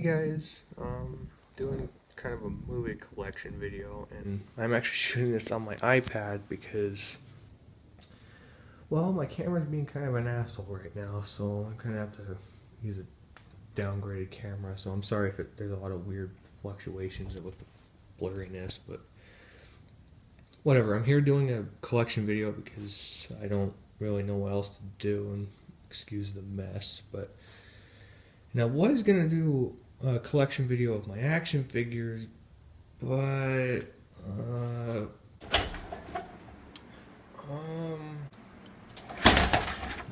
Hey guys, doing kind of a movie collection video, and I'm actually shooting this on my iPad because, well, my camera's being kind of an asshole right now, so I'm gonna have to use a downgraded camera. So I'm sorry if there's a lot of weird fluctuations with the blurriness, but whatever. I'm here doing a collection video because I don't really know what else to do, and excuse the mess, but. And I was gonna do a collection video of my action figures, but um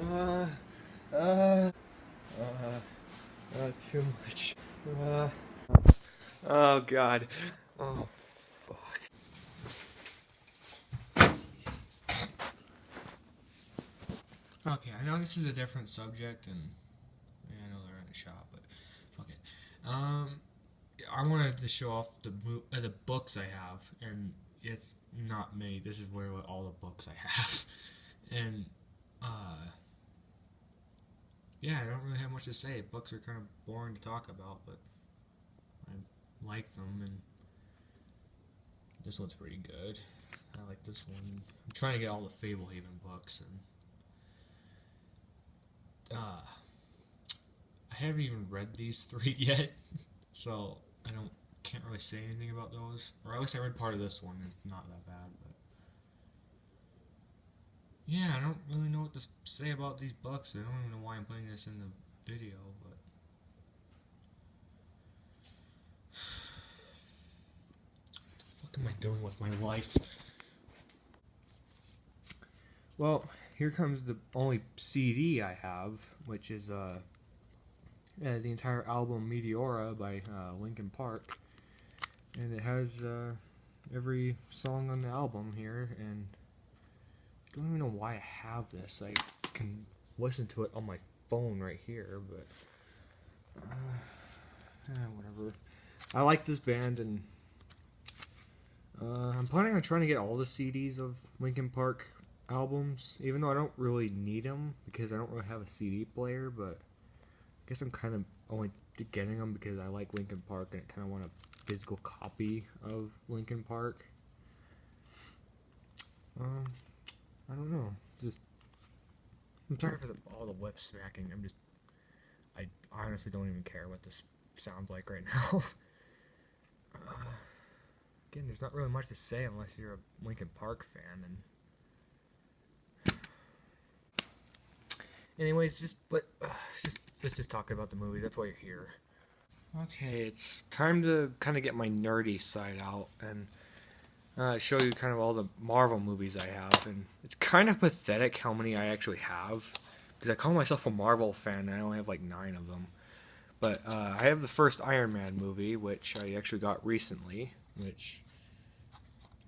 uh uh too much. Oh god. Oh fuck. Okay, I know this is a different subject, and I know they're in a shop, but fuck it. I wanted to show off the books I have, and it's not many. This is where all the books I have, and yeah, I don't really have much to say. Books are kind of boring to talk about, but I like them, and this one's pretty good. I like this one. I'm trying to get all the Fablehaven books, and I haven't even read these three yet, so I can't really say anything about those. Or at least I read part of this one, and it's not that bad, but yeah, I don't really know what to say about these books. I don't even know why I'm putting this in the video, but what the fuck am I doing with my life? Well, here comes the only CD I have, which is the entire album Meteora by Linkin Park, and it has every song on the album here, and I don't even know why I have this. I can listen to it on my phone right here, but whatever. I like this band, and I'm planning on trying to get all the CDs of Linkin Park albums, even though I don't really need them because I don't really have a CD player, but I guess I'm kind of only getting them because I like Linkin Park and I kind of want a physical copy of Linkin Park. I don't know. Just I'm sorry for all the lip smacking. I honestly don't even care what this sounds like right now. Again, there's not really much to say unless you're a Linkin Park fan, and anyways, let's just talk about the movies. That's why you're here. Okay, it's time to kind of get my nerdy side out and show you kind of all the Marvel movies I have. And it's kind of pathetic how many I actually have, because I call myself a Marvel fan and I only have like 9 of them. But I have the first Iron Man movie, which I actually got recently, which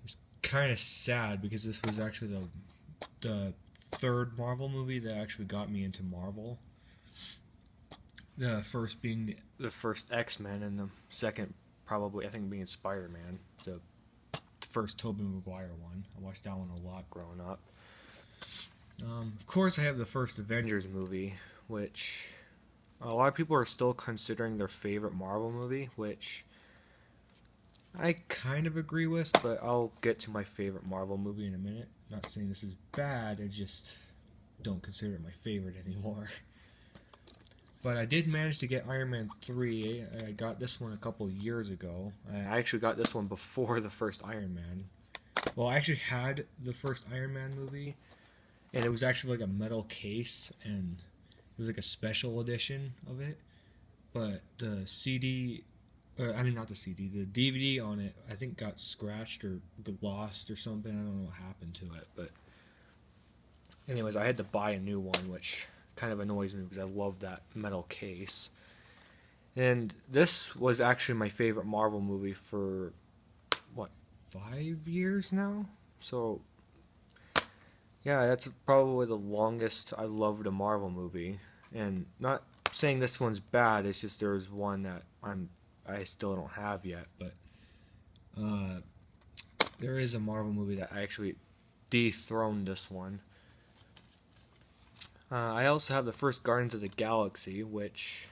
is kind of sad because this was actually the third Marvel movie that actually got me into Marvel. The first being the first X-Men, and the second probably I think being Spider-Man. The first Tobey Maguire one. I watched that one a lot growing up. Of course, I have the first Avengers movie, which a lot of people are still considering their favorite Marvel movie, which I kind of agree with, but I'll get to my favorite Marvel movie in a minute. I'm not saying this is bad, I just don't consider it my favorite anymore. But I did manage to get Iron Man 3. I got this one a couple years ago. I actually got this one before the first Iron Man. Well, I actually had the first Iron Man movie, and it was actually like a metal case, and it was like a special edition of it. But the CD, not the CD, the DVD on it, I think got scratched or lost or something. I don't know what happened to it. But anyways, I had to buy a new one, which kind of annoys me because I love that metal case. And this was actually my favorite Marvel movie for, 5 years now? So, yeah, that's probably the longest I loved a Marvel movie. And not saying this one's bad, it's just there's one that I still don't have yet, but there is a Marvel movie that actually dethroned this one. I also have the first Guardians of the Galaxy, which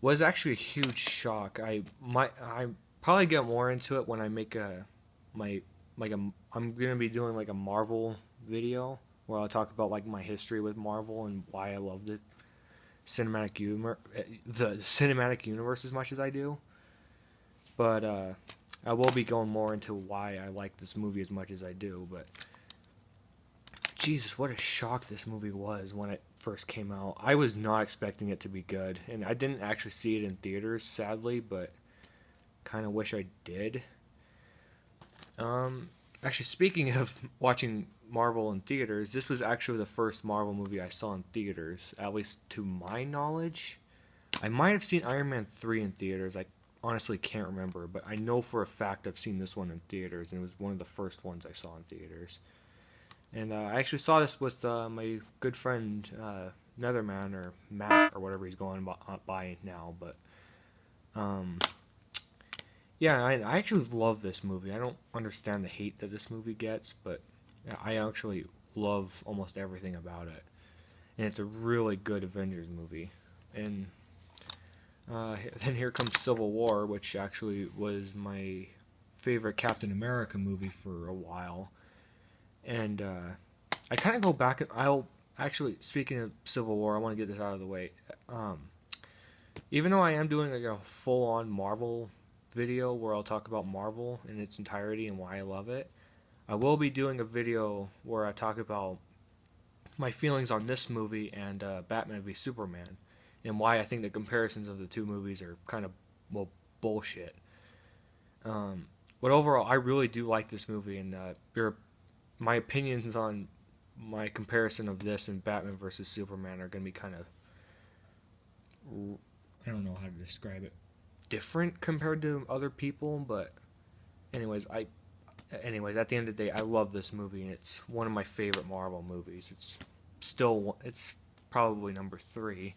was actually a huge shock. I probably get more into it when I make my like a I'm gonna be doing like a Marvel video where I'll talk about like my history with Marvel and why I love the cinematic universe as much as I do. But I will be going more into why I like this movie as much as I do. But Jesus, what a shock this movie was when it first came out. I was not expecting it to be good, and I didn't actually see it in theaters, sadly, but kind of wish I did. Actually, speaking of watching Marvel in theaters, this was actually the first Marvel movie I saw in theaters, at least to my knowledge. I might have seen Iron Man 3 in theaters. I honestly can't remember, but I know for a fact I've seen this one in theaters, and it was one of the first ones I saw in theaters. And I actually saw this with my good friend Netherman, or Matt, or whatever he's going by now. But um, yeah, I actually love this movie. I don't understand the hate that this movie gets, but I actually love almost everything about it. And it's a really good Avengers movie. And then here comes Civil War, which actually was my favorite Captain America movie for a while. And I kind of go back, and I'll actually, speaking of Civil War, I want to get this out of the way. Even though I am doing like a full-on Marvel video where I'll talk about Marvel in its entirety and why I love it, I will be doing a video where I talk about my feelings on this movie and Batman v Superman, and why I think the comparisons of the two movies are kind of, well, bullshit. But overall, I really do like this movie, and my opinions on my comparison of this and Batman versus Superman are going to be kind of, I don't know how to describe it, different compared to other people. But anyways, at the end of the day, I love this movie, and it's one of my favorite Marvel movies. It's probably number 3.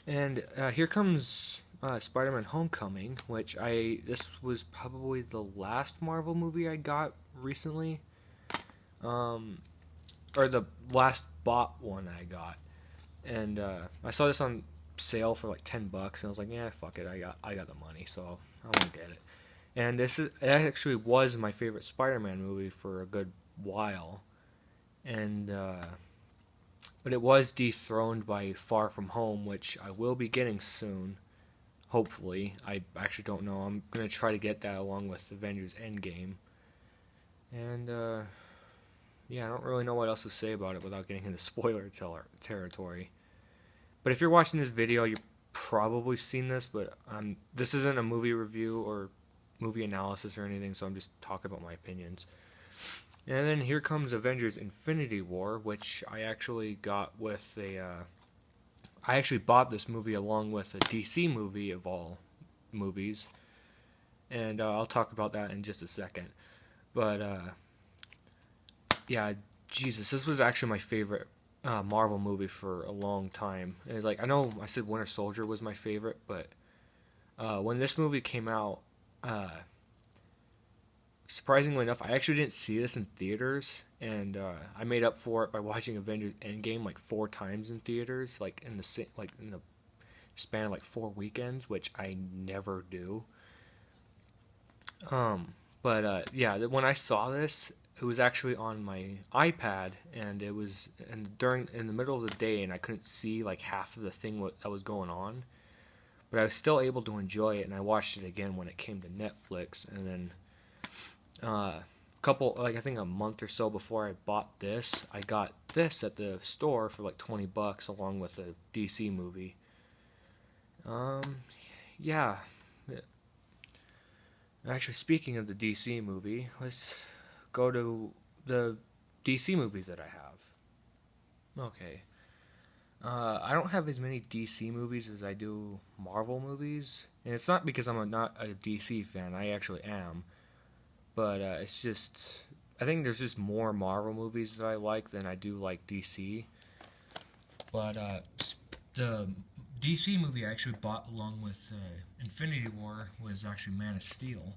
And here comes Spider-Man: Homecoming, which this was probably the last Marvel movie I got recently, or the last bought one I got, and I saw this on sale for like $10, and I was like, yeah, fuck it, I got the money, so I'm gonna get it. And it actually was my favorite Spider-Man movie for a good while, and but it was dethroned by Far From Home, which I will be getting soon. Hopefully. I actually don't know. I'm going to try to get that along with Avengers Endgame. And, yeah, I don't really know what else to say about it without getting into spoiler territory. But if you're watching this video, you've probably seen this, but this isn't a movie review or movie analysis or anything, so I'm just talking about my opinions. And then here comes Avengers Infinity War, which I actually got with I actually bought this movie along with a DC movie of all movies, and I'll talk about that in just a second. But yeah, Jesus, this was actually my favorite Marvel movie for a long time. And it's like, I know I said Winter Soldier was my favorite, but when this movie came out, surprisingly enough, I actually didn't see this in theaters, and I made up for it by watching Avengers Endgame like 4 times in theaters, like in the span of like 4 weekends, which I never do. But yeah, when I saw this, it was actually on my iPad, and it was in the middle of the day, and I couldn't see like half of the thing that was going on, but I was still able to enjoy it, and I watched it again when it came to Netflix, and then. I think a month or so before I bought this, I got this at the store for like $20 along with a DC movie. Yeah. Actually, speaking of the DC movie, let's go to the DC movies that I have. Okay. I don't have as many DC movies as I do Marvel movies, and it's not because I'm not a DC fan. I actually am. But it's just, I think there's just more Marvel movies that I like than I do like DC. But the DC movie I actually bought along with Infinity War was actually Man of Steel.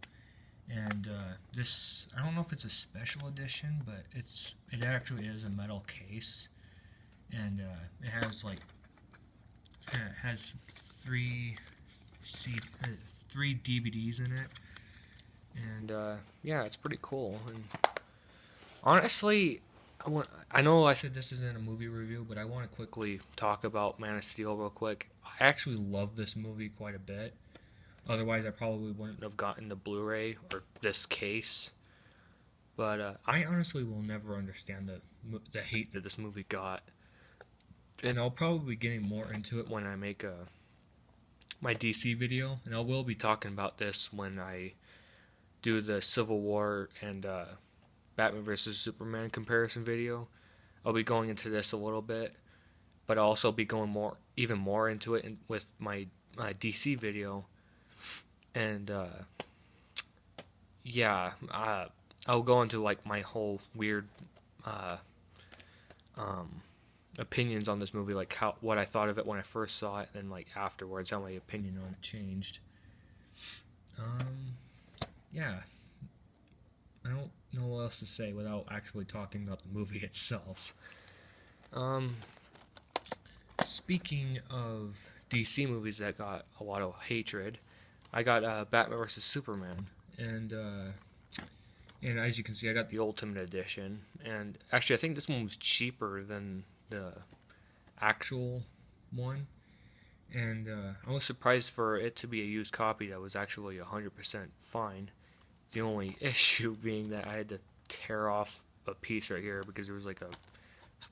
And this, I don't know if it's a special edition, but it actually is a metal case. And it has like It has three DVDs in it, and yeah, it's pretty cool. And honestly, I know I said this isn't a movie review, but I want to quickly talk about Man of Steel real quick. I actually love this movie quite a bit. Otherwise, I probably wouldn't have gotten the Blu-ray or this case. But I honestly will never understand the hate that this movie got, and I'll probably be getting more into it when I make my DC video, and I will be talking about this when I do the Civil War and Batman vs Superman comparison video. I'll be going into this a little bit, but I'll also be going even more into it with my DC video, and yeah, I'll go into like my whole weird uh, um, opinions on this movie, like what I thought of it when I first saw it, and like afterwards how my opinion on it changed. Yeah, I don't know what else to say without actually talking about the movie itself. Um, Speaking of DC movies that got a lot of hatred, I got Batman vs Superman, and as you can see, I got the Ultimate Edition. And actually, I think this one was cheaper than the actual one. And I was surprised for it to be a used copy that was actually 100% fine. The only issue being that I had to tear off a piece right here because there was like this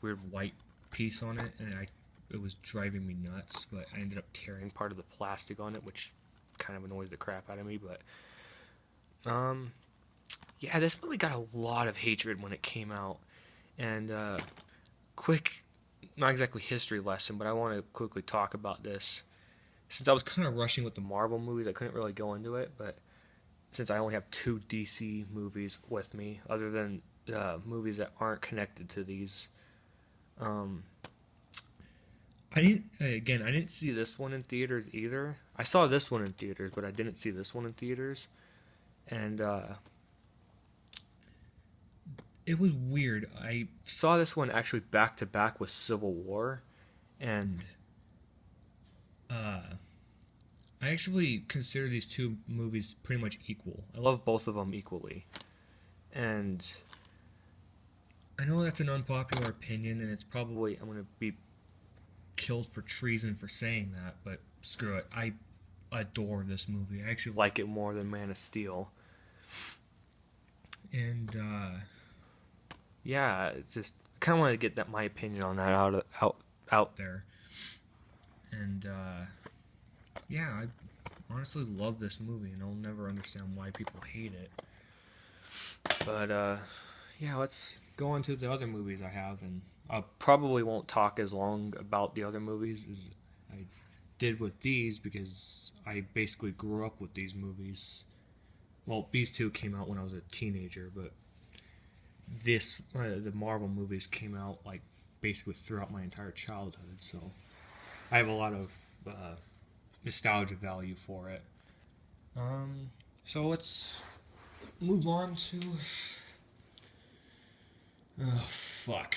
weird white piece on it, and it was driving me nuts. But I ended up tearing part of the plastic on it, which kind of annoys the crap out of me. But yeah, this movie got a lot of hatred when it came out. And quick, not exactly history lesson, but I want to quickly talk about this. Since I was kind of rushing with the Marvel movies, I couldn't really go into it, but since I only have two DC movies with me, other than movies that aren't connected to these, I didn't see this one in theaters either. I saw this one in theaters, but I didn't see this one in theaters, and it was weird. I saw this one actually back to back with Civil War, and I actually consider these two movies pretty much equal. I love both of them equally, and I know that's an unpopular opinion, and it's probably I'm gonna be killed for treason for saying that, but screw it. I adore this movie. I actually like it more than Man of Steel, and yeah, it's just kind of want to get my opinion on that out there, and yeah, I honestly love this movie, and I'll never understand why people hate it. But yeah, let's go on to the other movies I have, and I probably won't talk as long about the other movies as I did with these because I basically grew up with these movies. Well, these two came out when I was a teenager, but the Marvel movies came out like basically throughout my entire childhood, so I have a lot of nostalgia value for it. So let's move on to. Oh fuck!